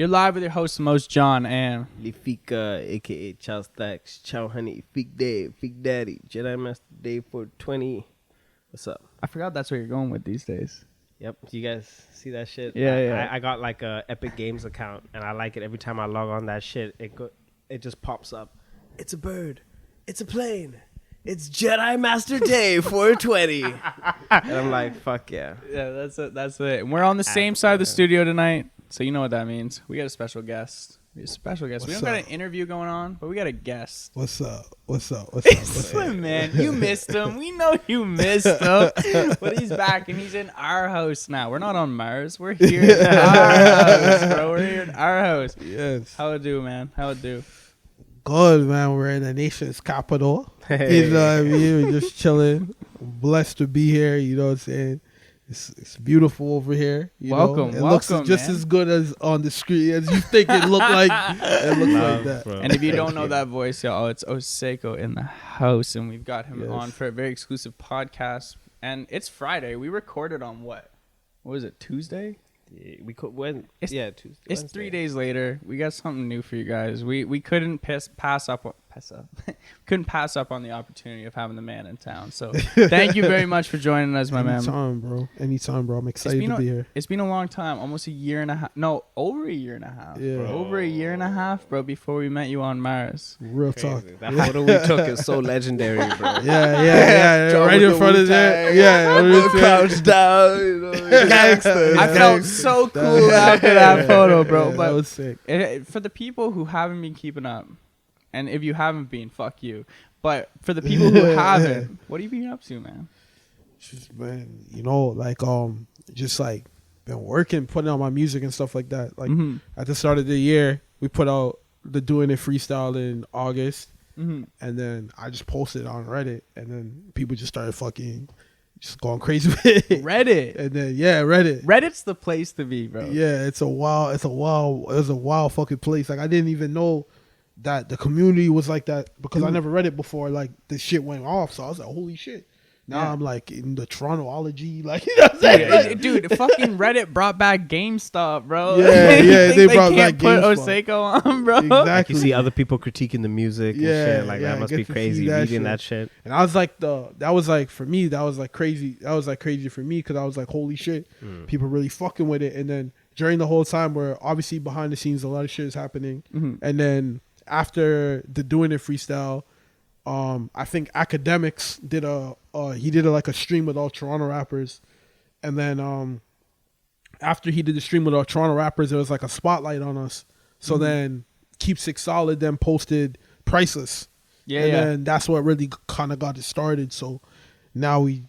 You're live with your host, the most John, and Lifika, aka Chow Stacks, Chow Honey, Fig Dave, Fig Daddy, Jedi Master Dave 420. What's up? I forgot that's where you're going with these days. Yep. Do you guys see that shit? Yeah. I got like a Epic Games account, and I like it every time I log on that shit. It just pops up. It's a bird. It's a plane. It's Jedi Master Dave 420. And I'm like, fuck yeah. Yeah, that's it. That's it. And we're on the same side of the studio tonight, so you know what that means. We got a special guest. We don't got an interview going on, but we got a guest. What's up? Slim, man. You missed him. We know you missed him. But he's back, and he's in our house now. We're not on Mars. We're here in our house, bro. We're here in our house. Yes. How it do, man? How it do? Good, man. We're in the nation's capital. You know what I mean? We're just chilling. Blessed to be here. You know what I'm saying? It's beautiful over here. Welcome. It looks just as good as on the screen as you think it looked like. It looks like that. Bro. And if you don't know that voice, y'all, it's Oseko in the house, and we've got him on for a very exclusive podcast. And it's Friday. We recorded on what was it? Tuesday? Tuesday. It's Wednesday. 3 days later. We got something new for you guys. We couldn't pass up couldn't pass up on the opportunity of having the man in town. So thank you very much for joining us, my man. Anytime, bro. I'm excited to be here. It's been a long time, almost a year and a half. No, over a year and a half. Yeah. Over a year and a half, bro, before we met you on Mars. Real Crazy. talk. That photo we took is so legendary, bro. Yeah. Right in front of that. Yeah. Crouched down, you know, gangster. I felt so cool after that photo, bro. Yeah, But that was sick. for the people who haven't been keeping up, and if you haven't been, fuck you. But for the people who haven't, what have you been up to, man? Just, man, just like been working, putting out my music and stuff like that. Like at the start of the year, we put out the Doing It freestyle in August, and then I just posted it on Reddit, and then people just started fucking just going crazy with it. Reddit. And then Reddit. Reddit's the place to be, bro. Yeah, it was a wild fucking place. Like I didn't even know that the community was like that because I never read it before. Like the shit went off, so I was like, holy shit. Now I'm like in the Torontoology, like, you know what I'm saying? Dude, fucking Reddit brought back GameStop, bro. Yeah, they brought back put GameStop. Oseko on, bro. Exactly. Like you see other people critiquing the music and shit. Like that must be crazy reading that shit. And I was like, that was crazy. That was like crazy for me because I was like, holy shit, people really fucking with it. And then during the whole time where obviously behind the scenes a lot of shit is happening, and then after the Doing It freestyle, I think Academics did a stream with all Toronto rappers, and then after he did the stream with all Toronto rappers, there was like a spotlight on us. So then Keep Six Solid then posted Priceless, then that's what really kind of got it started. So now we,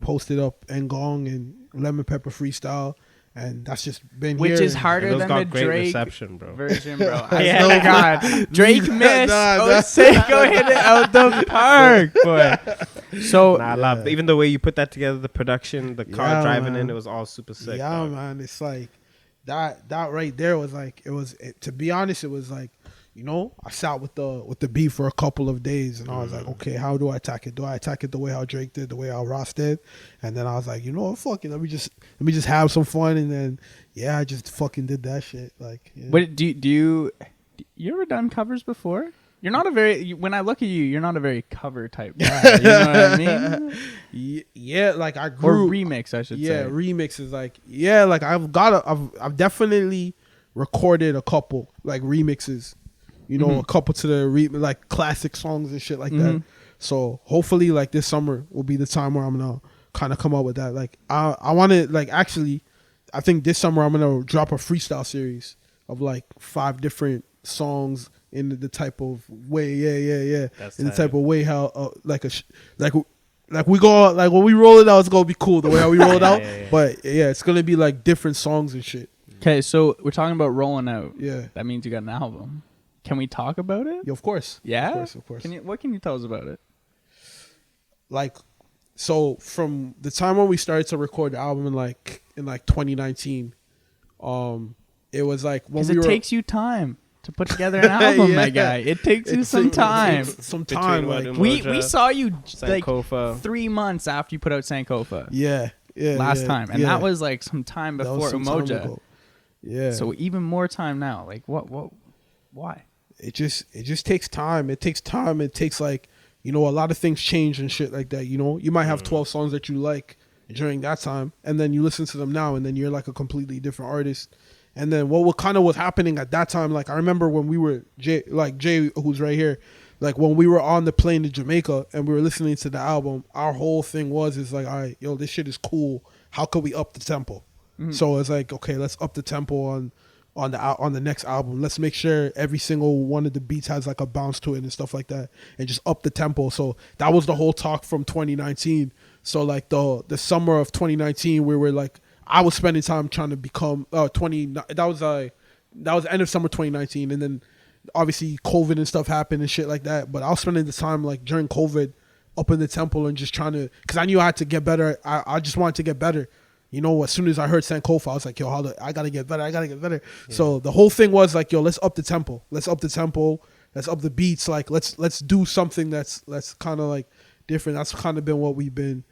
posted up Ngong and Lemon Pepper freestyle. And that's just been Which here. is harder than the great Drake reception, bro. version, bro. Yeah, God. Drake missed. Oseko hit it out the park, boy. So I love even the way you put that together, the production, the car driving in, it was all super sick. Yeah, dog. Man, it's like that right there was like to be honest, it was like, I sat with the beat for a couple of days, and I was like, okay, how do I attack it? Do I attack it the way how Drake did, the way how Ross did? And then I was like, fuck it, let me just have some fun, and then I just fucking did that shit. Like, But do you ever done covers before? You're not when I look at you, you're not a very cover type guy. You know what I mean? Yeah, like I grew or remix, I should say. Yeah, remixes. Like I've definitely recorded a couple like remixes. A couple to the like classic songs and shit like that. So hopefully like this summer will be the time where I'm gonna kind of come up with that. Like I want to I think this summer I'm gonna drop a freestyle series of like 5 different songs in the type of way. That's in the type of way how like we go like when we roll it out, it's gonna be cool the way how we roll it out. But it's gonna be like different songs and shit. Okay, so we're talking about rolling out. Yeah, that means you got an album. Can we talk about it? Yeah, of course. Yeah? Of course. What can you tell us about it? Like, so from the time when we started to record the album in 2019, it was like when it takes you time to put together an album, my guy. It takes you some time. Some time. Like we saw you Sankofa. like 3 months after you put out Sankofa. Yeah. Last time, and that was like some time before Umoja. Yeah. So even more time now. Like what why? It just takes time. It takes time. It takes like, you know, a lot of things change and shit like that. You know, you might have 12 songs that you like during that time, and then you listen to them now, and then you're like a completely different artist. And then what kind of was happening at that time, like I remember when we were Jay, who's right here, like when we were on the plane to Jamaica and we were listening to the album, our whole thing is like, all right, yo, this shit is cool. How could we up the tempo? So it's like, okay, let's up the tempo on the next album. Let's make sure every single one of the beats has like a bounce to it and stuff like that, and just up the tempo. So that was the whole talk from 2019. So like the summer of 2019, we were like, I was spending time trying to become that was the end of summer 2019, and then obviously COVID and stuff happened and shit like that. But I was spending the time like during COVID up in the temple and just trying to, because I knew I had to get better. I just wanted to get better. You know, as soon as I heard Sankofa, I was like, yo, I gotta get better. Yeah. So the whole thing was like, yo, let's up the tempo. Let's up the beats. Like let's do something that's kind of like different. That's kind of been what we've been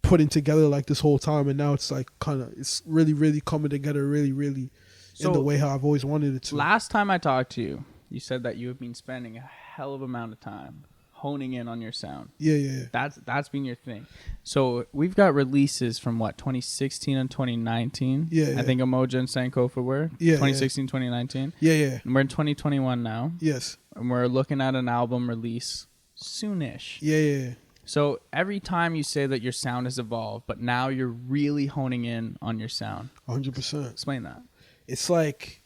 putting together like this whole time, and now it's like it's really, really coming together really, really in the way how I've always wanted it to. Last time I talked to you, you said that you have been spending a hell of amount of time honing in on your sound. Yeah. That's been your thing. So we've got releases from 2016 and 2019. Yeah. I think Emoja and Sankofa were. 2016, 2019. Yeah. And we're in 2021 now. Yes. And we're looking at an album release soonish. Yeah. So every time you say that your sound has evolved, but now you're really honing in on your sound. 100%. Explain that. It's like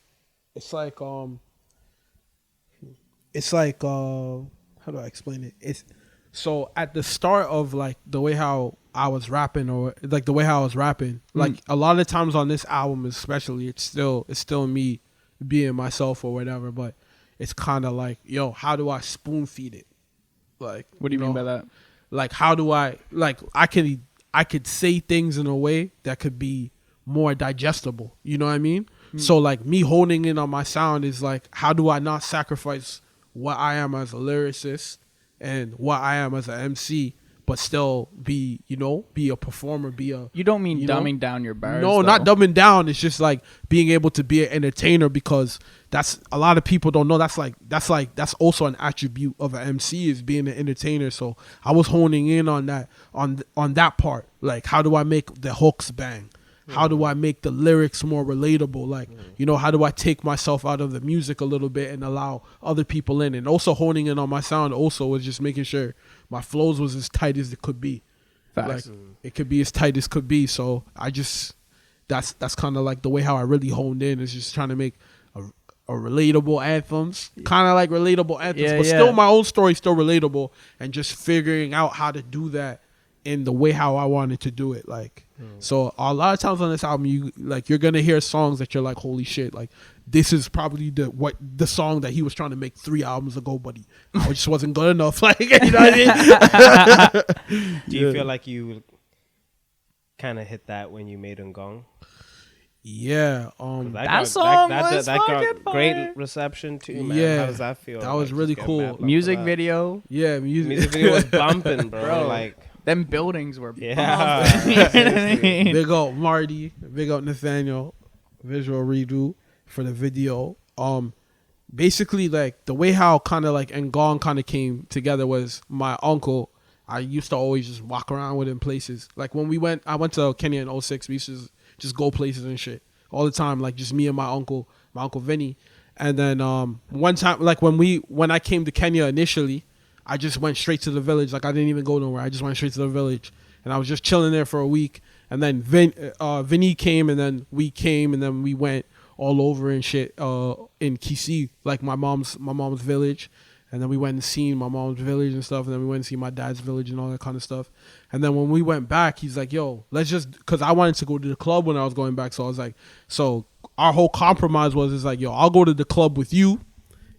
how do I explain it? It's so at the start of like the way how I was rapping, or like the way how I was rapping, like a lot of times on this album especially, it's still me being myself or whatever, but it's kind of like, yo, how do I spoon feed it? Like, what do you mean by that? Like, how do I, like, I could say things in a way that could be more digestible. You know what I mean? So like me honing in on my sound is like, how do I not sacrifice what I am as a lyricist and what I am as an MC, but still be a performer, You don't mean dumbing down your bars? No, not dumbing down. It's just like being able to be an entertainer, because that's, a lot of people don't know, that's also an attribute of an MC, is being an entertainer. So I was honing in on that, on that part. Like, how do I make the hooks bang? How do I make the lyrics more relatable? Like, how do I take myself out of the music a little bit and allow other people in? And also honing in on my sound also was just making sure my flows was as tight as it could be. Facts. Like, it could be as tight as could be. So I just, that's kind of like the way how I really honed in, is just trying to make a relatable anthems, kind of like relatable anthems, but still my own story still relatable, and just figuring out how to do that in the way how I wanted to do it. Like, so a lot of times on this album, you're gonna hear songs that you're like, holy shit, like this is probably the song that he was trying to make 3 albums ago, but it just wasn't good enough. Like, you know what I mean? Do you feel like you kind of hit that when you made Ngong? Yeah, that song was that fucking got great fire. reception too, man. Yeah, how does that feel? that was really cool. Music video. Yeah, music video was bumping, bro. Like, them buildings were bumping. Big up Marty, big up Nathaniel, visual redo for the video. Basically, like the way how kind of like Ngong kind of came together was my uncle. I used to always just walk around with him places. Like when I went to Kenya in 06. We used to just go places and shit all the time. Like just me and my uncle Vinny. And then one time, like when I came to Kenya initially, I just went straight to the village. Like I didn't even go nowhere. I just went straight to the village, and I was just chilling there for a week. And then Vinny came, and then we came, and then we went all over and shit in Kisii, like my mom's village. And then we went and seen my mom's village and stuff. And then we went and see my dad's village and all that kind of stuff. And then when we went back, he's like, yo, let's just, because I wanted to go to the club when I was going back. So I was like, so our whole compromise was, like, yo, I'll go to the club with you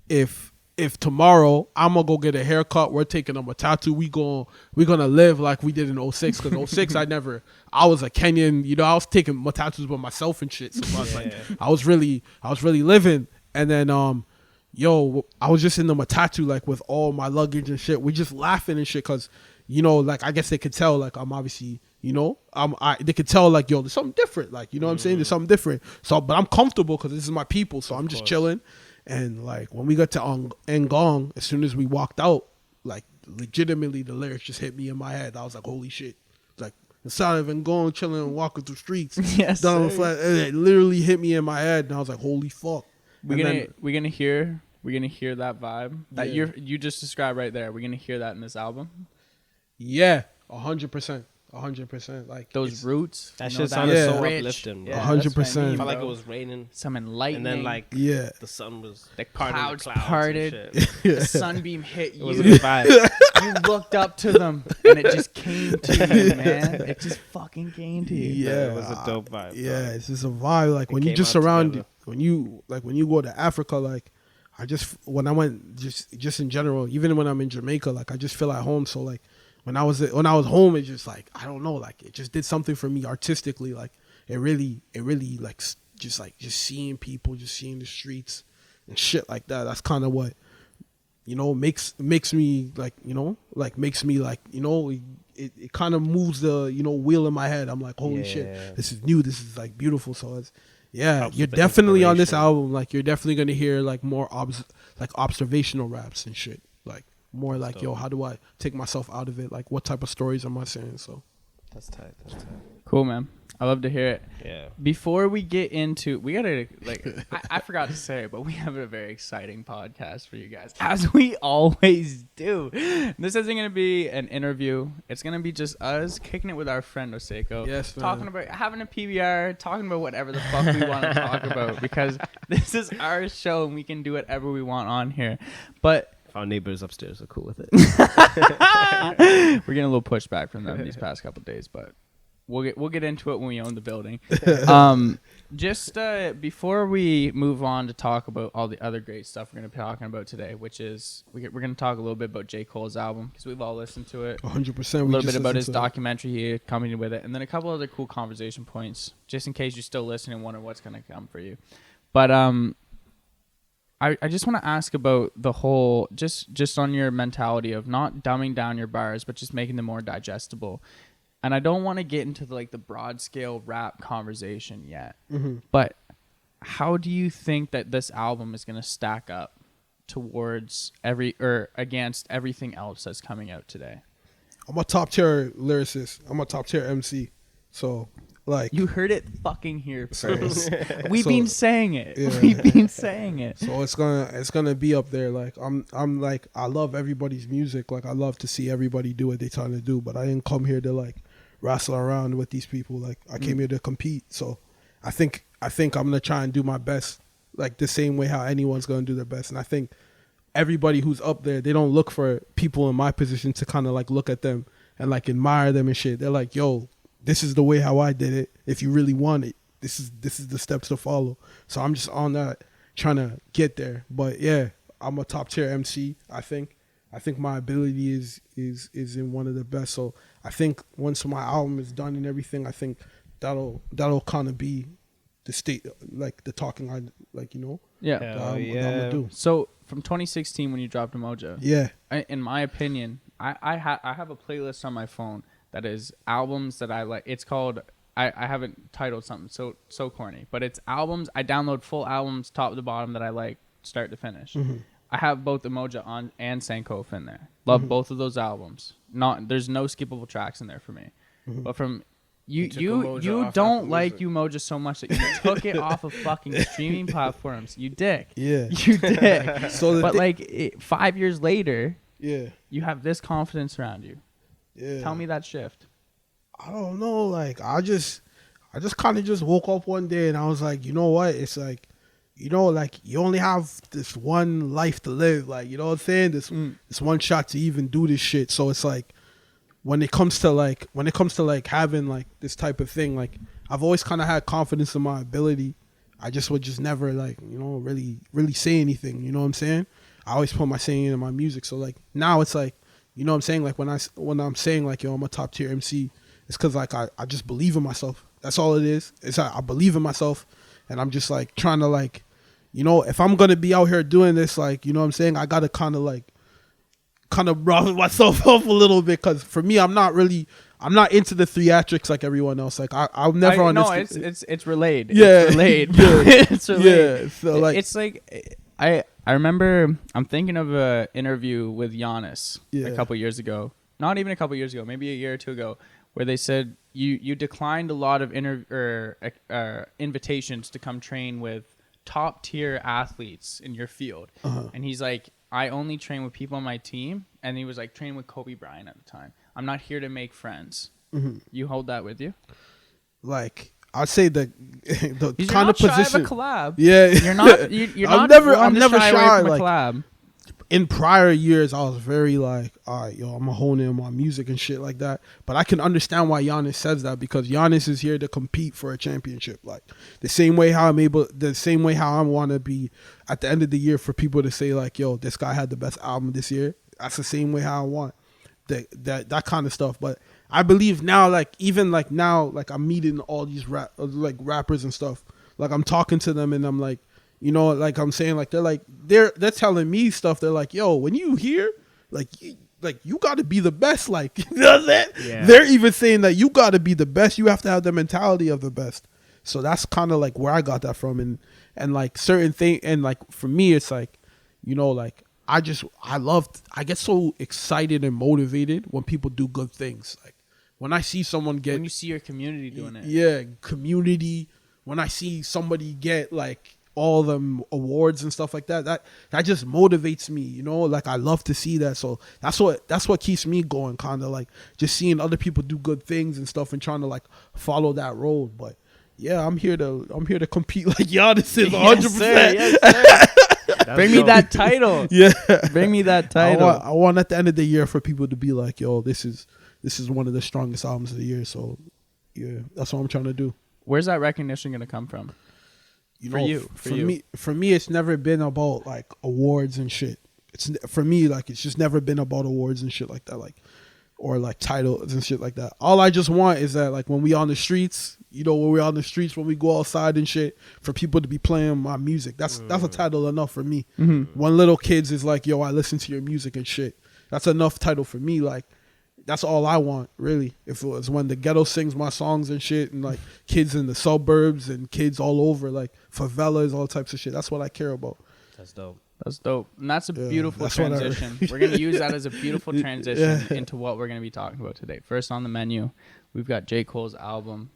if tomorrow I'm going to go get a haircut, we're taking a tattoo, we're going to live like we did in 06. Because 06, I was a Kenyan, I was taking my tattoos by myself and shit. So I was like, I was really living. And then, I was just in the Matatu, like with all my luggage and shit. We just laughing and shit because, like I guess they could tell, like I'm obviously, You know, they could tell like, yo, there's something different. Like, you know what I'm saying? There's something different. So, but I'm comfortable because this is my people. So I'm just chilling. And like when we got to Ngong, as soon as we walked out, like legitimately the lyrics just hit me in my head. I was like, holy shit. Like the sound of Ngong chilling and walking through streets. Yes. Down the flat, and it literally hit me in my head. And I was like, holy fuck. We're gonna hear that vibe that you just described right there. We're gonna hear that in this album. Yeah, 100%. 100%. Like those roots. That you know, shit sounded so rich. uplifting. Yeah, 100%. I felt like it was raining. Some enlightening. And then like yeah, the sun was the parting clouds parted. and shit. The sunbeam hit you. It was a good vibe. You looked up to them, and it just came to you, man. It just fucking came to you. Yeah, it was a dope vibe. Yeah, it's just a vibe. Like when you came just out surround, together. when you go to Africa, like when I went just in general, even when I'm in Jamaica, like I just feel at home. So like when I was home, it just like, I don't know, like it just did something for me artistically. Like it really like just seeing people, just seeing the streets and shit like that. That's kind of what, you know, makes me like, you know, like makes me like, you know, it kind of moves the, you know, wheel in my head. I'm like, holy shit, this is new. This is like beautiful. So it's, yeah, you're definitely on this album. Like you're definitely going to hear like more observational raps and shit. Like more like, yo, how do I take myself out of it? Like what type of stories am I saying? So That's tight. Cool, man. I love to hear it. Yeah. Before we get into, we gotta like, I forgot to say, but we have a very exciting podcast for you guys, as we always do. This isn't gonna be an interview. It's gonna be just us kicking it with our friend Oseko. Yes, man. Talking about having a PBR, talking about whatever the fuck we want to talk about, because this is our show and we can do whatever we want on here. But Our neighbors upstairs are cool with it. we're getting a little pushback from them these past couple of days, but we'll get into it when we own the building. Just before we move on to talk about all the other great stuff we're going to be talking about today, which is we're going to talk a little bit about J. Cole's album because we've all listened to it. 100%. A little bit about his documentary he accompanied with it, and then a couple other cool conversation points, just in case you're still listening and wonder what's going to come for you. But I just want to ask about the whole, just on your mentality of not dumbing down your bars, but just making them more digestible. And I don't want to get into the broad scale rap conversation yet, but how do you think that this album is going to stack up towards against everything else that's coming out today? I'm a top tier lyricist. I'm a top tier MC. So like, you heard it fucking here first. We've So, been saying it. yeah. We've been saying it. so it's gonna be up there. Like I'm like, I love everybody's music. Like I love to see everybody do what they're trying to do. But I didn't come here to like wrestle around with these people. Like I came here to compete. So I think I'm gonna try and do my best, like the same way how anyone's gonna do their best. And I think everybody who's up there, they don't look for people in my position to kind of like look at them and like admire them and shit. They're like, yo, this is the way how I did it. If you really want it, this is the steps to follow. So I'm just on that, trying to get there. But yeah, I'm a top tier MC. I think my ability is in one of the best. So I think once my album is done and everything, I think that'll kind of be the state, like the talking I like, you know. Yeah. that I'm gonna do. So from 2016 when you dropped Emoja, Yeah. in my opinion, I have a playlist on my phone that is albums that I like. It's called, I haven't titled something so corny, but it's albums. I download full albums top to bottom that I like start to finish. I have both Emoja on and Sankofa in there. Love both of those albums. There's no skippable tracks in there for me. But from you don't like Umoja so much that you took it off of fucking streaming platforms. You dick. Yeah. You dick. So but 5 years later, yeah. you have this confidence around you. Yeah. Tell me that shift. I don't know. Like I just kind of just woke up one day and I was like, you know what? It's like, you know, like you only have this one life to live. Like, you know what I'm saying? This one shot to even do this shit. So it's like, when it comes to like having like this type of thing, like I've always kind of had confidence in my ability. I just would just never like, you know, really say anything. You know what I'm saying? I always put my saying in my music. So like now it's like, you know what I'm saying? Like when I'm saying like, yo, I'm a top tier MC, it's because like I just believe in myself. That's all it is. It's I believe in myself, and I'm just like trying to like, you know, if I'm gonna be out here doing this, like, you know what I'm saying, I gotta kind of rough myself up a little bit, because for me, I'm not really I'm not into the theatrics like everyone else. Like I'll never understand. No, it's relayed. Yeah, it's relayed. yeah, It's relayed. yeah. So like, it's like I remember I'm thinking of a interview with Giannis Yeah. a couple years ago. Not even a couple years ago, maybe a year or two ago, where they said you declined a lot of invitations to come train with top tier athletes in your field. And he's like, I only train with people on my team. And he was like training with Kobe Bryant at the time. I'm not here to make friends. You hold that with you? like I'd say the You're kind not of shy position. of a collab. Yeah, You're not. You're I'm not. never- one I'm to never away shy, from a like- collab. In prior years, I was very like, all right, yo, I'm gonna hone in on my music and shit like that. But I can understand why Giannis says that, because Giannis is here to compete for a championship. Like the same way how I want to be at the end of the year for people to say like, yo, this guy had the best album this year. That's the same way how I want that kind of stuff. But I believe now, like even like now, like I'm meeting all these rappers and stuff. Like I'm talking to them and I'm like, you know, like I'm saying, like they're telling me stuff. They're like, yo, when you hear, like you got to be the best. Like, you know that? Yeah. They're even saying that you got to be the best. You have to have the mentality of the best. So that's kind of like where I got that from. And like certain thing. And like for me, it's like, you know, like I get so excited and motivated when people do good things. Like when I see someone get, When you see your community doing it. yeah, community. When I see somebody get like all them awards and stuff like that just motivates me, you know. Like I love to see that. So that's what keeps me going, kind of like just seeing other people do good things and stuff and trying to like follow that road. But yeah, I'm here to compete like Giannis is 100%. Yes, sir. Bring me that title. Yeah, Bring me that title. I want at the end of the year for people to be like, yo, this is one of the strongest albums of the year. So yeah, that's what I'm trying to do. Where's that recognition going to come from? For me, it's never been about like awards and shit. It's for me, like it's just never been about awards and shit like that, like or like titles and shit like that. All I just want is that like when we on the streets, you know, when we're on the streets, when we go outside and shit, for people to be playing my music. That's a title enough for me. When little kids is like, yo, I listen to your music and shit. That's enough title for me. Like that's all I want, really. If it was when the ghetto sings my songs and shit, and like kids in the suburbs and kids all over, like favelas, all types of shit. That's what I care about. That's dope. That's dope. And that's a beautiful that's what I- transition. We're going to use that as a beautiful transition into what we're going to be talking about today. First on the menu, we've got J. Cole's album.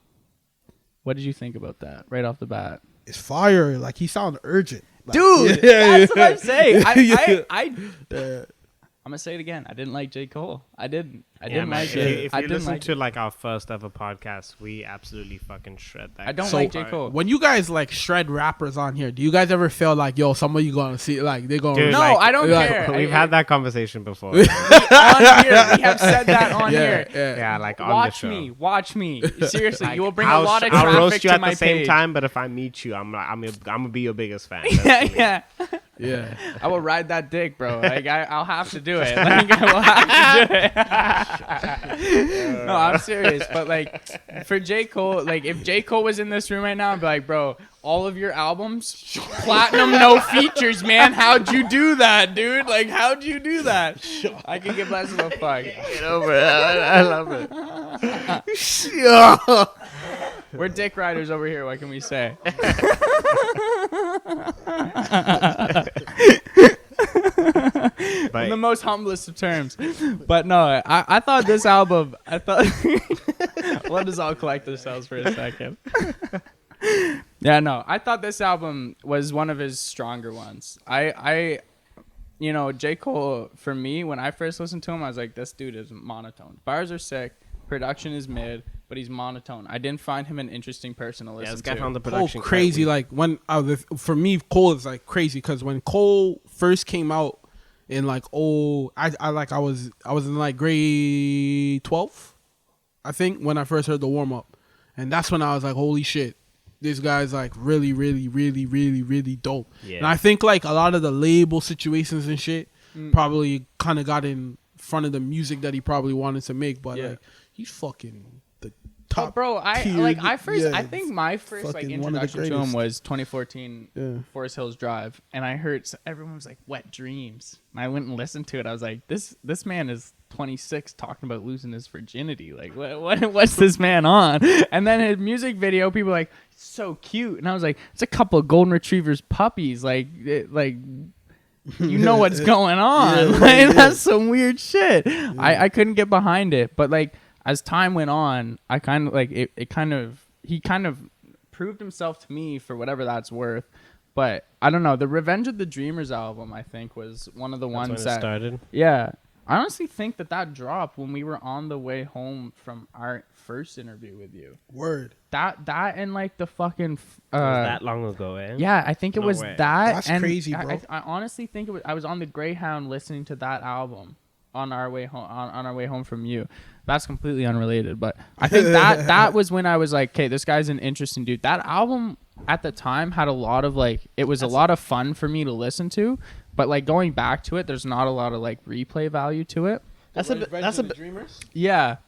What did you think about that right off the bat? It's fire. Like he sound urgent. Like, Dude, that's what I'm saying. I'm going to say it again. I didn't like J. Cole. I didn't like it. If I you didn't listen like to like our first ever podcast, we absolutely fucking shred that. I don't So, like J. Cole. When you guys like shred rappers on here, do you guys ever feel like, yo, somebody gonna see, like they're gonna? Dude, No, like, I don't like, care. We've had that conversation before. On here. We have said that on here. Yeah, like on Watch the show. me. Watch me. Seriously, Like, you will bring I'll a lot of I'll traffic roast you to at my the same page. time, but if I meet you, I'm gonna be your biggest fan. Yeah. Yeah. I will ride that dick, bro. Like I'll have to do it. Like I will have to do it. No, I'm serious. But like for J. Cole, like if J. Cole was in this room right now, I'd be like, bro, all of your albums, platinum, no features, man. How'd you do that, dude? Like how'd you do that? I can give less of a fuck. Get over it. I love it. We're dick riders over here. What can we say? In the most humblest of terms. But no, I thought this album, let us all collect ourselves for a second. Yeah, no, I thought this album was one of his stronger ones. You know, J. Cole, for me, when I first listened to him, I was like, this dude is monotone. Bars are sick, production is mid, but he's monotone. I didn't find him an interesting person to listen This guy to. found the Cole production crazy. quite Like when for me, Cole is like crazy because when Cole first came out in like I was in like grade 12, I think, when I first heard the warm up, and that's when I was like, holy shit, this guy's like really, really, really, really, really dope. Yeah. And I think like a lot of the label situations and shit probably kind of got in front of the music that he probably wanted to make, but Yeah. like he's fucking the top. bro, I tier, like I first. yeah, I think my first like fucking one of the introduction to him greatest. was 2014 Yeah. Forest Hills Drive, and I heard everyone was like "Wet Dreams," and I went and listened to it. I was like, this man is 26 talking about losing his virginity. Like, what's this man on? And then his music video, people were like, so cute, and I was like, it's a couple of golden retrievers puppies. Like you know what's going on. Yeah, Like, yeah. that's some weird shit. I couldn't get behind it, but like as time went on, I kind of like he kind of proved himself to me for whatever that's worth. But I don't know, the Revenge of the Dreamers album I think was one of the ones when it that started. Yeah, I honestly think that dropped when we were on the way home from our first interview with you. Word. That and like the fucking It was that long ago, eh? yeah, I think it No was way. that. That's and crazy, bro. I honestly think it was. I was on the Greyhound listening to that album on our way home. On our way home from you. That's completely unrelated, but I think that was when I was like, okay, this guy's an interesting dude. That album at the time had a lot of like, it was a lot of fun for me to listen to, but like going back to it, there's not a lot of like replay value to it. That's a bit. Dreamers. Yeah.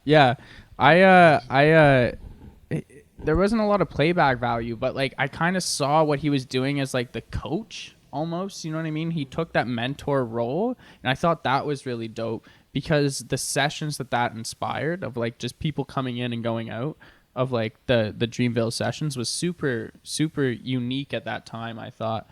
There wasn't a lot of playback value, but like I kind of saw what he was doing as like the coach almost, you know what I mean? He took that mentor role, and I thought that was really dope because the sessions that inspired of like just people coming in and going out of like the Dreamville sessions was super, super unique at that time, I thought.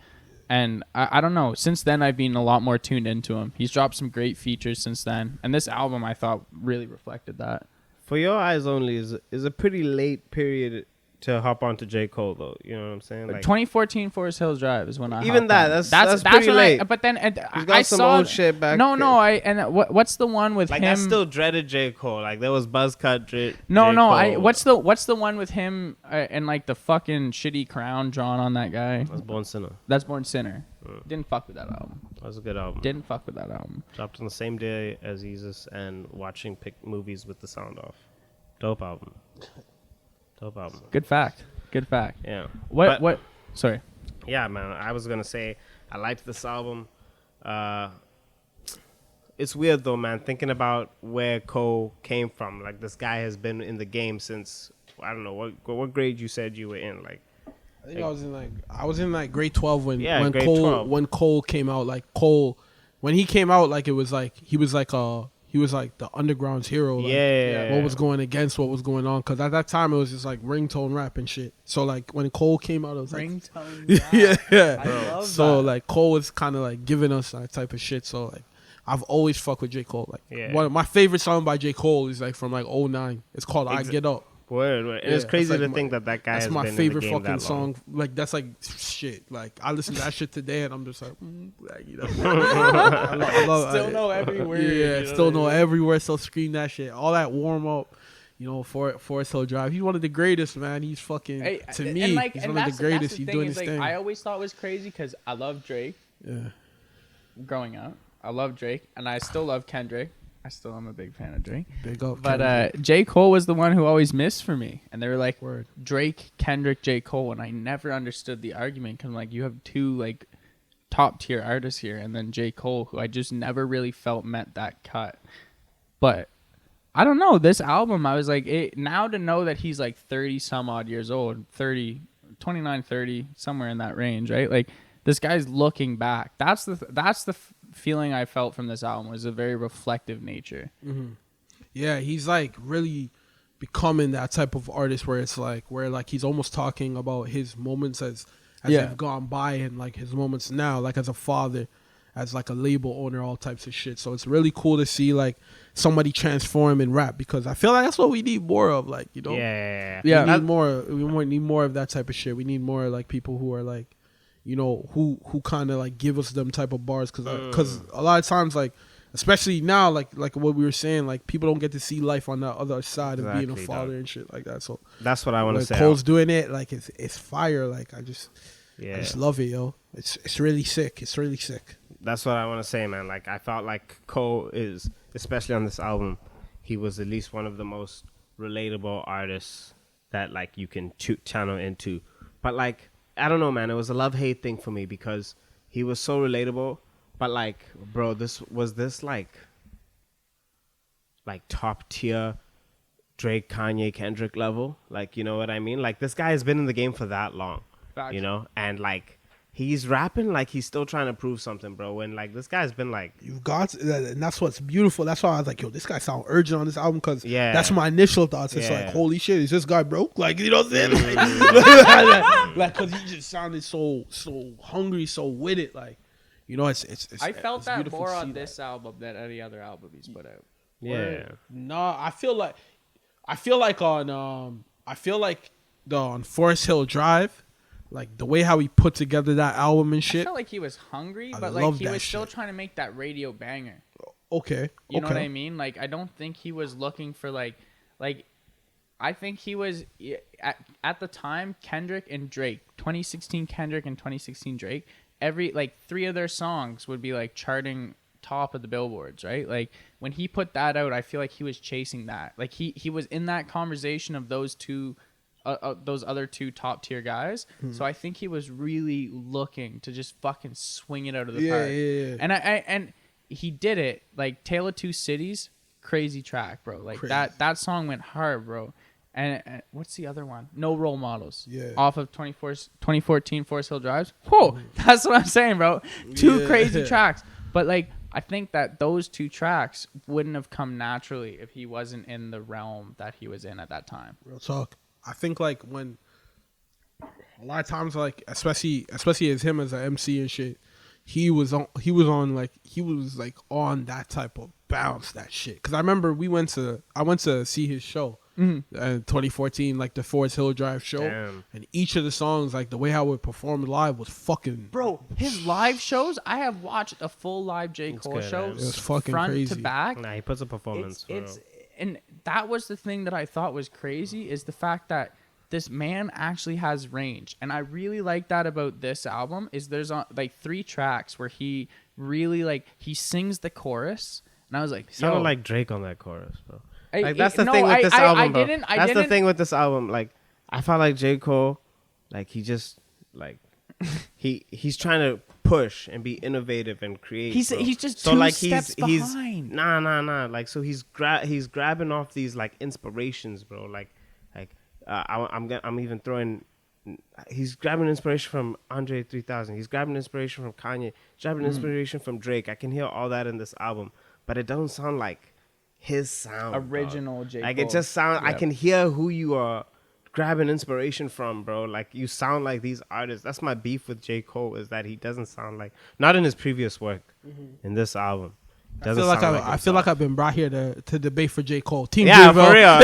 And I don't know, since then I've been a lot more tuned into him. He's dropped some great features since then, and this album I thought really reflected that. For Your Eyes Only is a pretty late period to hop onto J. Cole, though. You know what I'm saying? Like 2014 Forest Hills Drive is when I even hopped that on. that's pretty when late. But then He's got I some saw old shit back. what's the one with like him? that's still dreaded J. Cole. Like there was Buzzcut. J. No, Cole. what's the one with him and like the fucking shitty crown drawn on that guy? That's Born Sinner. That's Born Sinner. Didn't fuck with that album. That was a good album. Didn't fuck with that album. Dropped on the same day as Jesus and watching movies with the sound off. Dope album. Dope album. Good fact. Yeah. What? Sorry. Yeah, man. I was gonna say I liked this album. It's weird though, man. Thinking about where Cole came from. Like this guy has been in the game since I don't know what grade you said you were in. Like I think I was in grade 12 when grade Cole 12. when Cole came out. Like Cole, when he came out, like it was like he was like the underground's hero. Like, yeah. what was going against what was going on? Because at that time it was just like ringtone rap and shit. So like when Cole came out, it was like Ringtone. yeah. I love So that. like Cole was kind of like giving us that type of shit. So like I've always fucked with J. Cole. Like one of my favorite song by J. Cole is like from like 09. It's called I Get Up. Word. And Yeah, it's crazy that's like to think that guy That's has my been favorite in the game fucking that long. song. Like that's like shit. Like I listen to that shit today, and I'm just like, you know, I love Still know every word. Yeah, you know still what I know mean? every word. Still scream that shit. All that warm up. You know, Forest Hill Drive. He's one of the greatest, man. He's fucking to me. And like, he's and one of that's the greatest. the He's thing doing is, his like, thing. I always thought it was crazy because I love Drake. Yeah. Growing up, I love Drake, and I still love Kendrick. I still am a big fan of Drake. Big up. But J. Cole was the one who always missed for me. And they were like, Word. Drake, Kendrick, J. Cole. And I never understood the argument because, like, you have two, like, top-tier artists here. And then J. Cole, who I just never really felt met that cut. But I don't know. This album, I was like, now to know that he's, like, 30-some-odd years old, 29, 30, somewhere in that range, right? Like, this guy's looking back. That's the feeling I felt from this album, was a very reflective nature. Mm-hmm. Yeah, he's like really becoming that type of artist where it's like he's almost talking about his moments as they've gone by and like his moments now, like as a father, as like a label owner, all types of shit. So it's really cool to see like somebody transform in rap, because I feel like that's what we need more of. Like, you know, Yeah. we need more. We need more of that type of shit. We need more like people who are like, you know, who kind of like give us them type of bars, because a lot of times, like especially now, like what we were saying, like people don't get to see life on that other side of being a father and shit like that. So that's what I want to say. Cole's doing it, like it's fire. Like I just love it, yo. It's really sick. It's really sick. That's what I want to say, man. Like I felt like Cole is, especially on this album, he was at least one of the most relatable artists that like you can channel into. But like, I don't know, man. It was a love-hate thing for me because he was so relatable. But like, bro, this like top tier Drake, Kanye, Kendrick level. Like, you know what I mean? Like, this guy has been in the game for that long, Facts. you know? And, like, he's rapping like he's still trying to prove something, bro. And, like, this guy's been, like... You've got, and that's what's beautiful. That's why I was like, yo, this guy sound urgent on this album, because Yeah. that's my initial thoughts. It's Yeah. like, holy shit, is this guy broke? Like, you know what I'm saying? Like, because he just sounded so hungry, so with it. Like, you know, it's I felt it's that beautiful more to on see this album than any other album he's put out. Yeah. No, I feel like on Forest Hill Drive, like the way how he put together that album and I shit. felt like he was hungry, I but like love he that was still shit. trying to make that radio banger. Okay. You know what I mean? Like, I don't think he was looking for like I think he was at the time, Kendrick and Drake, 2016 Kendrick and 2016 Drake, every like 3 of their songs would be like charting top of the billboards, right? Like when he put that out, I feel like he was chasing that. Like he was in that conversation of those two those other 2 top tier guys. So I think he was really looking to just fucking swing it out of the park. Yeah. And and he did it. Like Tale of Two Cities, crazy track, bro. Like Crazy. that song went hard, bro. And what's the other one? No Role Models. Yeah. Off of 2014 Forest Hill Drives. Whoa, that's what I'm saying, bro. 2 Yeah. crazy tracks. But like I think that those 2 tracks wouldn't have come naturally if he wasn't in the realm that he was in at that time. Real talk. I think like when a lot of times, like especially as him as an MC and shit, he was on that type of bounce, that shit. Because I remember I went to see his show in 2014, like the Forest Hill Drive show. Damn. And each of the songs, like the way how it performed live was fucking Bro, his live shows, I have watched a full live J. Cole good, show man. It was fucking front crazy. to back. Nah, he puts a performance. It's for real. and that was the thing that I thought was crazy, is the fact that this man actually has range. And I really like that about this album, is there's like 3 tracks where he really like he sings the chorus, and I was like, He sounded yo, like Drake on that chorus, bro. I- Like that's the no, thing with this album, I bro. didn't That's the thing with this album. Like I felt like J. Cole, like he just like he's trying to push and be innovative and create. He's bro. just so 2 like steps he's behind. nah. Like so he's grabbing off these like inspirations, bro. Like I'm even throwing. He's grabbing inspiration from Andre 3000. He's grabbing inspiration from Kanye. He's grabbing inspiration from Drake. I can hear all that in this album, but it don't sound like his sound. Original dog. J. Like Cole. it just sounds. I Yep. can hear who you are grabbing inspiration from, bro. Like you sound like these artists. That's my beef with J. Cole, is that he doesn't sound like, not in his previous work, in this album. I feel like I've been brought here to debate for J. Cole. Team Yeah, Dreamville. for real.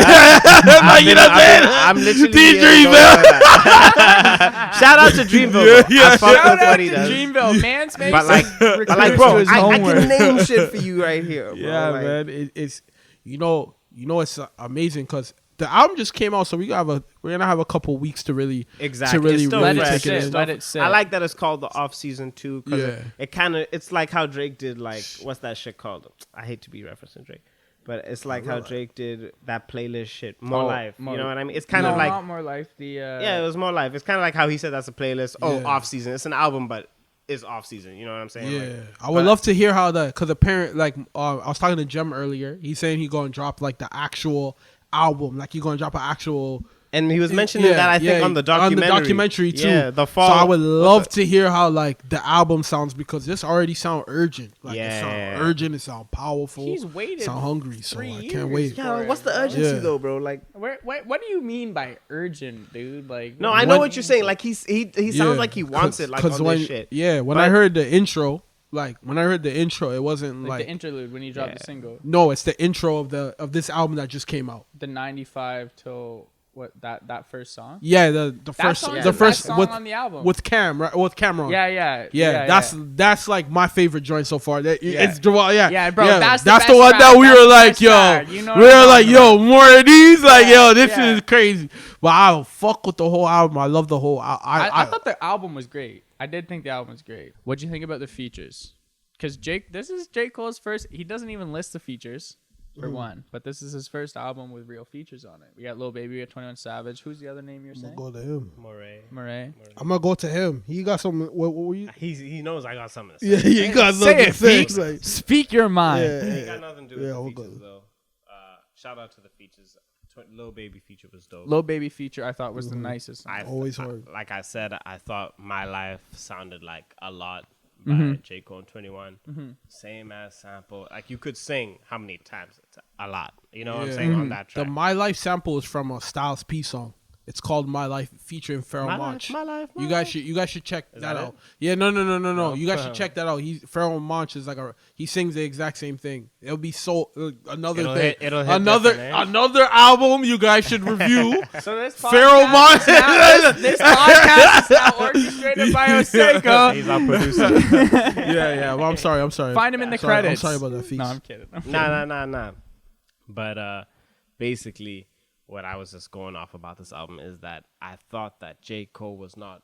I'm literally Team here to go Dreamville. for that. Shout out to Dreamville. Yeah, I fuck Shout with out what to he does. Dreamville, man's makes But like, recruits bro, to his I homework. can name shit for you right here, bro. Yeah, Like, man. It's you know it's amazing because the album just came out, so we're gonna have a couple weeks to really Exactly. to really It's still really fresh. take it in. Let it sit. I like that it's called the off season too, because Yeah. it kind of, it's like how Drake did, like, what's that shit called? I hate to be referencing Drake, but it's like how Drake did that playlist shit, More Life. You know what I mean? It's kind of like, not More Life. yeah, it was More Life. It's kind of like how he said that's a playlist. Oh, Yeah. off season. It's an album, but it's off season. You know what I'm saying? Yeah, Like, I would love to hear how because apparently, like I was talking to Jem earlier. He's saying he's gonna drop like the actual album, like he's gonna drop an actual. and he was mentioning that I think on the documentary. too. Yeah, the fall. So I would love to hear how like the album sounds, because this already sound urgent. Like it Yeah. sound urgent. It sound powerful. He's waited Sound hungry. So 3 I years. can't wait. Yeah, what's the urgency Yeah. though, bro? Like, What do you mean by urgent, dude? Like, no, I know what you're saying. Like he sounds like he wants it, like on when, this shit. Yeah, when But- I heard the intro, it wasn't like like the interlude when you dropped Yeah. the single, no, it's the intro of this album that just came out. the 95 till what that first song. Yeah, the That first song's the the first best song with on the album. with Cam, right? With Cameron. Yeah. That's like my favorite joint so far. It's Yeah, bro, that's the the best one track. that we That's were the like, best yo, track. You know we what I'm were like, talking yo, more of these, like, Yeah, yo, this yeah. is crazy. But I fuck with the whole album. I love the whole. I thought the album was great. I did think the album was great. What'd you think about the features? Because this is J. Cole's first. He doesn't even list the features for one, but this is his first album with real features on it. We got Lil Baby, we got 21 Savage. Who's the other name you're I'm saying? gonna go to him. Murray. I'm gonna go to him. He got some. What were you? He knows I got something to say. Yeah, he got Say it, something to Feeks. say. Speak your mind. Yeah, It ain't got nothing to do with Yeah, the we'll features go. though. Shout out to the features. Lil Baby feature was dope. Lil Baby feature I thought was the nicest. Always hard. Like I said, I thought My Life sounded like a lot by J. Cole and 21. Same as sample. Like you could sing how many times? It's a lot. You know what I'm saying on that The track. My Life sample is from a Styles P song. It's called My Life featuring Pharoah Monch. My life. You guys should check that that out. it? Yeah, no. You guys should check that out. Pharoah Monch is like he sings the exact same thing. It'll be so another It'll thing. hit another different, eh? another album you guys should review. So this Pharoah Monch. this podcast is now orchestrated by Oseko. He's our producer. yeah. Well, I'm sorry. Find him in the Sorry, credits. I'm sorry about that. Feast. No, I'm kidding. Nah. But basically, what I was just going off about this album is that I thought that J. Cole was not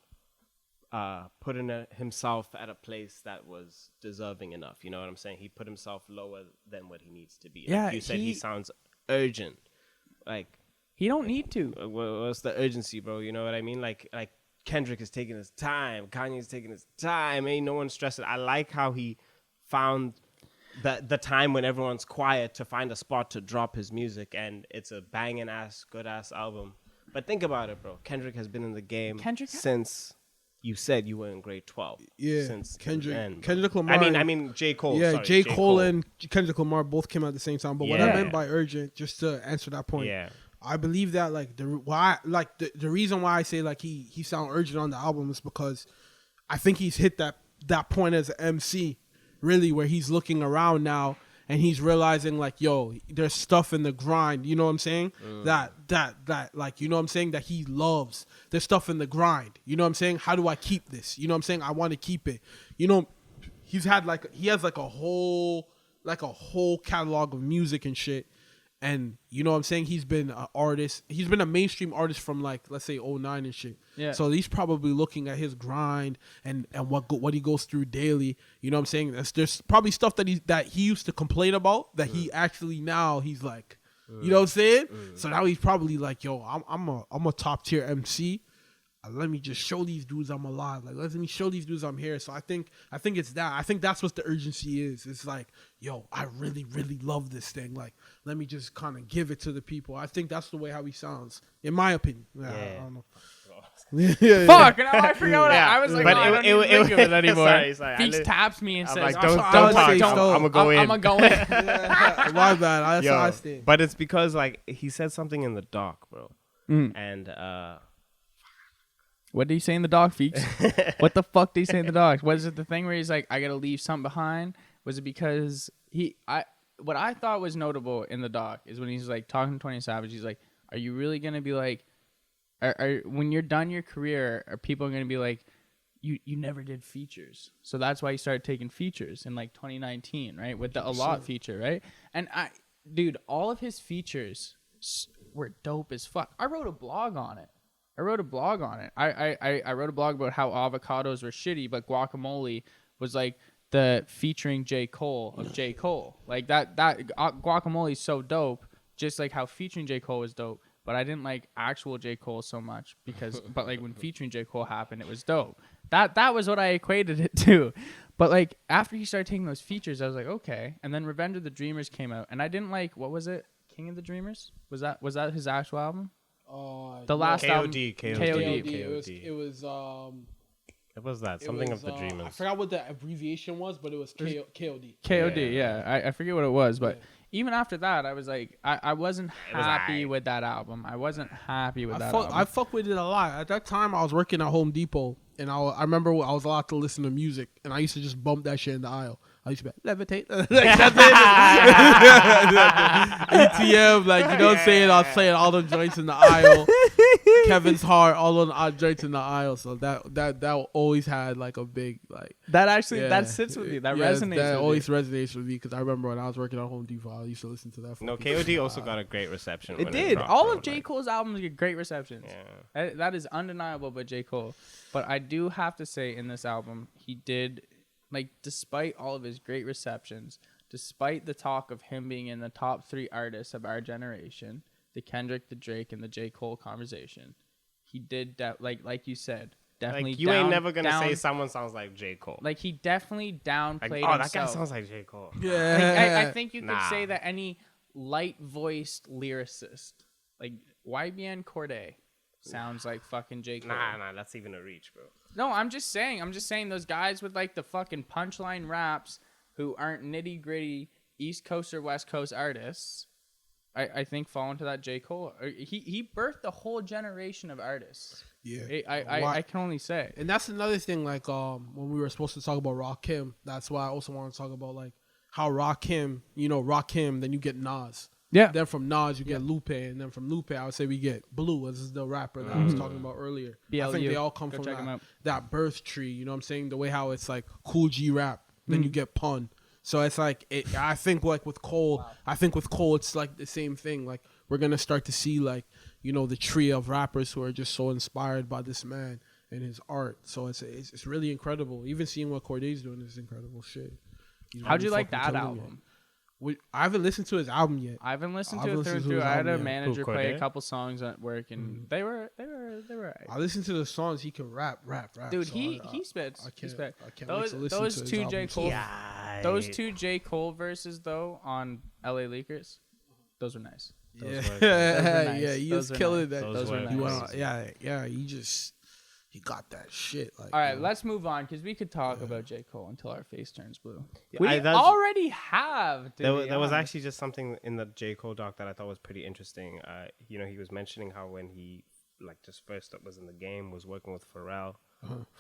putting himself at a place that was deserving enough. You know what I'm saying? He put himself lower than what he needs to be. Yeah, like you said he sounds urgent. Like He don't need to. what's the urgency, bro? You know what I mean? Like Kendrick is taking his time. Kanye's taking his time. Ain't no one stressing. I like how he found the time when everyone's quiet to find a spot to drop his music, and it's a banging ass, good ass album. But think about it, bro. Kendrick has been in the game since you said you were in grade 12. Yeah, Since Kendrick, then, bro. Kendrick Lamar. I mean J. Cole. Yeah, sorry, J. Cole and Kendrick Lamar both came out at the same time. But what I Yeah. meant by urgent, just to answer that point, Yeah. I believe that like the reason why I say like he sound urgent on the album is because I think he's hit that point as an MC, really, where he's looking around now and he's realizing like, yo, there's stuff in the grind. You know what I'm saying? That like, you know what I'm saying, that he loves. There's stuff in the grind. You know what I'm saying? How do I keep this? You know what I'm saying? I want to keep it. You know, he has like a whole catalog of music and shit. And you know what I'm saying? He's been an artist. He's been a mainstream artist from like, let's say 09 and shit. Yeah. So he's probably looking at his grind and what he goes through daily. You know what I'm saying? There's probably stuff that he used to complain about that he actually now he's like, you know what I'm saying? So now he's probably like, yo, I'm a top tier MC. Let me just show these dudes I'm alive. Like, let me show these dudes I'm here. So I think it's that. I think that's what the urgency is. It's like, yo, I really, really love this thing. Like, let me just kind of give it to the people. I think that's the way how he sounds, in my opinion. Yeah. I don't know. yeah. Fuck! Now I forgot what I was like. But Oh, I don't even think of it anymore. sorry. Feast taps me and I'm says, like, I'm don't sorry, talk. I would say so. I'm gonna go in. I'm gonna go in. Yeah, my bad. That's how I Yo, stand. but it's because like he said something in the doc, bro. And What did he say in the dog, Feeks? What the fuck did he say in the dog? Was it the thing where he's like, I gotta leave something behind? Was it because what I thought was notable in the doc is when he's like talking to 20 Savage, he's like, are you really gonna be like, when you're done your career, are people gonna be like, you never did features? So that's why he started taking features in like 2019, right? With the A Lot feature, right? And dude, all of his features were dope as fuck. I wrote a blog on it. I wrote a blog about how avocados were shitty, but guacamole was like the featuring J. Cole of J. Cole. Like that guacamole is so dope, just like how featuring J. Cole was dope. But I didn't like actual J. Cole so much but like when featuring J. Cole happened, it was dope. That was what I equated it to. But like after he started taking those features, I was like, okay. And then Revenge of the Dreamers came out, and I didn't like, what was it? King of the Dreamers? Was that his actual album? The last album. KOD. It was What was that? Something of the Dreamers. I forgot what the abbreviation was, but it was KOD. KOD, yeah. I forget what it was, but even after that, I was like, I wasn't happy with that album. I wasn't happy with that album. I fuck with it a lot. At that time, I was working at Home Depot, and I remember I was allowed to listen to music, and I used to just bump that shit in the aisle. I used to be like, levitate. ATM, like, you know what I'm saying? I was playing all the joints in the aisle. Kevin's Heart, all the joints in the aisle. So that always had like a big, like. That actually, that sits with me. That resonates That with always me. resonates with me because I remember when I was working at Home Depot, I used to listen to that. No, KOD also got a great reception. It when did. dropped, All bro. of J. Cole's albums get great receptions. Yeah. That is undeniable by J. Cole. But I do have to say in this album, he did, like, despite all of his great receptions, despite the talk of him being in the top 3 artists of our generation, the Kendrick, the Drake, and the J. Cole conversation, he did that, like you said, definitely. Like, you ain't never gonna say someone sounds like J. Cole. Like, he definitely downplayed like, himself. that guy sounds like J. Cole. Yeah. Like, I think you could say that any light-voiced lyricist, Like YBN Cordae sounds like fucking J. Cole. Nah, that's even a reach, bro. No, I'm just saying those guys with like the fucking punchline raps who aren't nitty gritty East Coast or West Coast artists, I think fall into that J. Cole. He birthed a whole generation of artists. Yeah, I can only say. and that's another thing. Like when we were supposed to talk about Rakim, that's why I also want to talk about like how Rakim, then you get Nas. Yeah. Then from Nas you get Lupe, and then from Lupe I would say we get Blue. This is the rapper that I was talking about earlier. I think they all come Go from check 'em out. that birth tree. You know what I'm saying? The way how it's like Cool G rap, then you get Pun. So it's like I think like with Cole, it's like the same thing. Like we're gonna start to see like the trio of rappers who are just so inspired by this man and his art. So it's really incredible. Even seeing what Cordae's doing is incredible shit. How'd you like that album? I haven't listened to his album yet. I haven't listened to I it haven't through and listened to through. his I had a album yet. manager Who, play a Cordae? couple songs at work, and they were I listened to the songs. He can rap. Dude, so he I spits. I He can't, spit. I can't wait to listen Those to his two J. albums. Cole, Yeah. those two J. Cole verses though on LA Leakers, those were nice. Yeah, Those were nice. yeah, he Those was were killing nice. that. Those were He nice. went, yeah. He got that shit. Like, All right, let's move on because we could talk about J. Cole until our face turns blue. Yeah, We that's- already have. There was actually just something in the J. Cole doc that I thought was pretty interesting. He was mentioning how when he just first up was in the game, was working with Pharrell.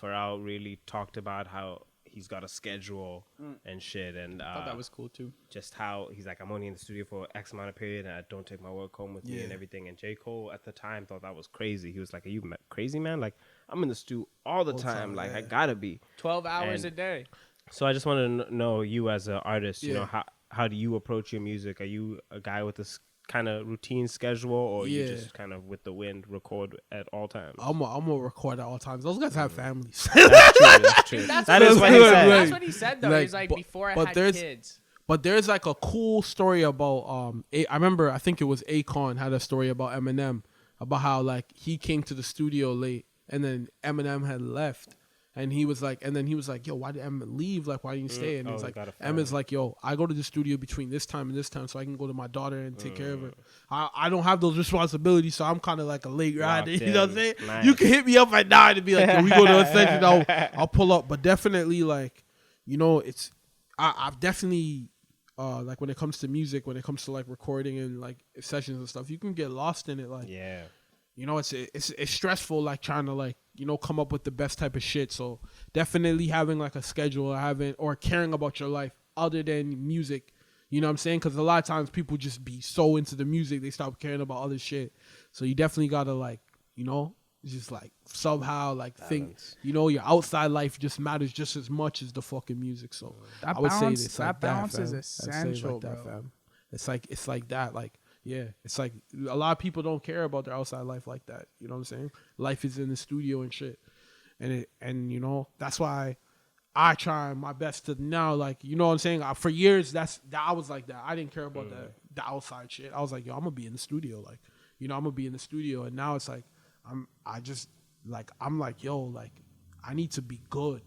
Pharrell really talked about how he's got a schedule and shit, and I thought that was cool too. just how he's like, I'm only in the studio for X amount of period, and I don't take my work home with me and everything. And J. Cole at the time thought that was crazy. He was like, "Are you crazy, man? Like, I'm in the studio all the time. Like, I gotta be 12 hours And- a day. So I just want to know you as an artist. You Yeah. know, how do you approach your music? Are you a guy with this kind of routine schedule, or you just kind of with the wind record at all times? I'm gonna record at all times. Those guys have families. That's true. That's That what is he what he said. said. That's what he said though. Like, He's like, but- before I but had there's- kids. But there's like a cool story about I remember I think it was Akon had a story about Eminem about how like he came to the studio late and then Eminem had left and he was like yo, why did Eminem leave, like why didn't you stay? And he's like, Eminem's like, yo, I go to the studio between this time and this time so I can go to my daughter and take care of her. I don't have those responsibilities, so I'm kind of like a late rider. Locked You know what I'm in. saying? Nice. You can hit me up at 9 and be like, yo, we go to a session, I'll pull up. But definitely like it's I've definitely like when it comes to music, when it comes to like recording and like sessions and stuff, you can get lost in it. Like, Yeah. it's stressful, like trying to like, come up with the best type of shit. So definitely having like a schedule or caring about your life other than music, you know what I'm saying? Because a lot of times people just be so into the music, they stop caring about other shit. So you definitely got to like, just like somehow like think, your outside life just matters just as much as the fucking music. So That I would balance- say it's that like balance that, is fam. I'd say essential, like that, bro. fam. It's like that. Like, yeah, it's like a lot of people don't care about their outside life like that. You know what I'm saying? Life is in the studio and shit. And that's why I try my best to now, like, you know what I'm saying? For years, that I was like that. I didn't care about the outside shit. I was like, yo, I'm gonna be in the studio. Like, I'm gonna be in the studio. And now it's like, I'm like, yo, like, I need to be good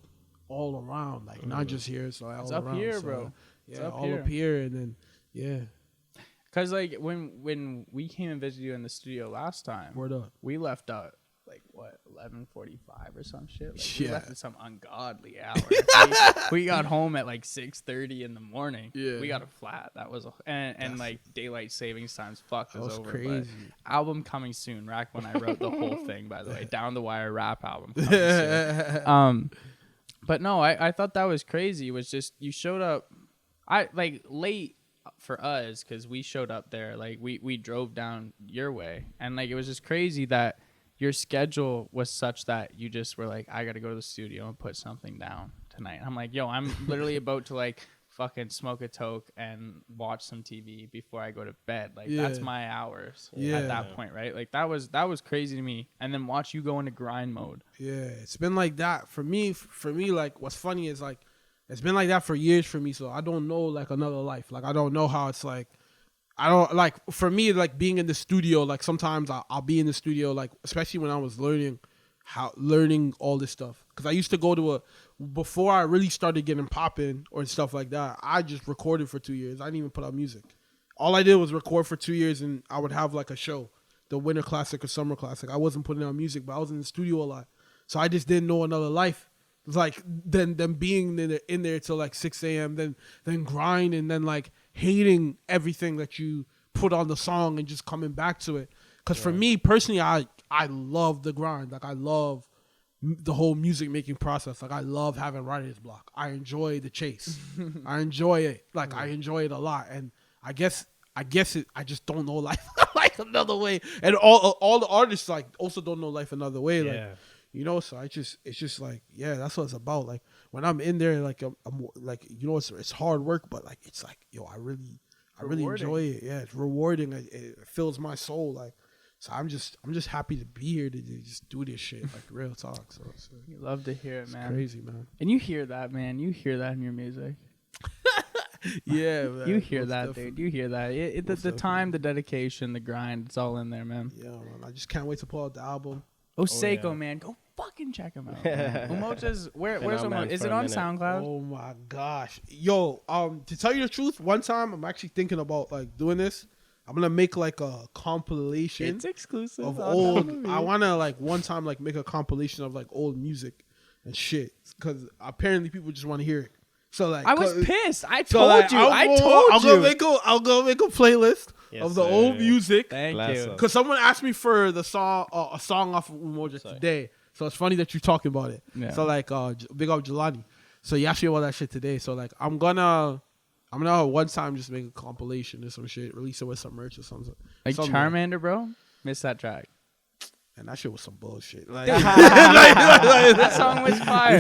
all around, like not just here. So It's all up around. here, So, bro. It's yeah, up all here. up here, and then Cause like when we came and visited you in the studio last time, word up. we left out like what 11:45 or some shit. Like, we Yeah. left at some ungodly hour. we got home at like 6:30 in the morning. Yeah. We got a flat. That was and like daylight savings times fucked That us was over. crazy. But album coming soon. Rack when I wrote the whole thing, by the way, Down the Wire rap album. Coming soon. But no, I thought that was crazy. It was just you showed up, late for us because we showed up there. Like we drove down your way, and like it was just crazy that your schedule was such that you just were like, I gotta go to the studio and put something down tonight. I'm like, yo, I'm literally about to like fucking smoke a toke and watch some TV before I go to bed. Like that's Yeah. my hours Yeah. at that point, right? Like that was crazy to me. And then watch you go into grind mode. Yeah, it's been like that for me. For me, like what's funny is like it's been like that for years for me. So I don't know like another life. Like I don't know how it's like. I don't like for me like being in the studio. Like sometimes I'll be in the studio like especially when I was learning all this stuff because I used to go to before I really started getting popping or stuff like that. I just recorded for 2 years. I didn't even put out music. All I did was record for 2 years and I would have like a show. the Winter Classic or Summer Classic. I wasn't putting out music, but I was in the studio a lot, so I just didn't know another life. It was like then being in there till like 6 a.m. Then grind and then like hating everything that you put on the song and just coming back to it. Because for me personally, I love the grind. Like I love the whole music making process. Like I love having writer's block. I enjoy the chase. I enjoy it. Like I enjoy it a lot. And I guess it. I just don't know life like another way. And all the artists like also don't know life another way. Like you know. So it's just like that's what it's about. Like when I'm in there, like I'm like it's hard work, but like it's like I really enjoy it. Yeah, it's rewarding. It fills my soul. Like. So I'm just happy to be here to just do this shit, like real talk. So you love to hear it, man. Crazy, man. And you hear that, man. You hear that in your music. Yeah, man. You hear that, dude. You hear that. The time, the dedication, the grind, it's all in there, man. Yeah, man. I just can't wait to pull out the album. Oseko, man. Go fucking check him out. Umoja's, where's Umoja? Is it on SoundCloud? Oh my gosh. Yo, to tell you the truth, one time I'm actually thinking about like doing this. I'm gonna make like a compilation. It's exclusive of old. I wanna like one time like make a compilation of like old music and shit, because apparently people just want to hear it. So like I was pissed. I so, told like, you. I'll go make a playlist of the old music. Thank you. Because someone asked me for the song, a song off of Umoja today. So it's funny that you're talking about it. Yeah. So like, big up Jelani. So you asked me about that shit today. So like, I'm gonna one time just make a compilation or some shit, release it with some merch or something. Like Charmander, bro. Missed that track. And that shit was some bullshit. Like, that song was fire.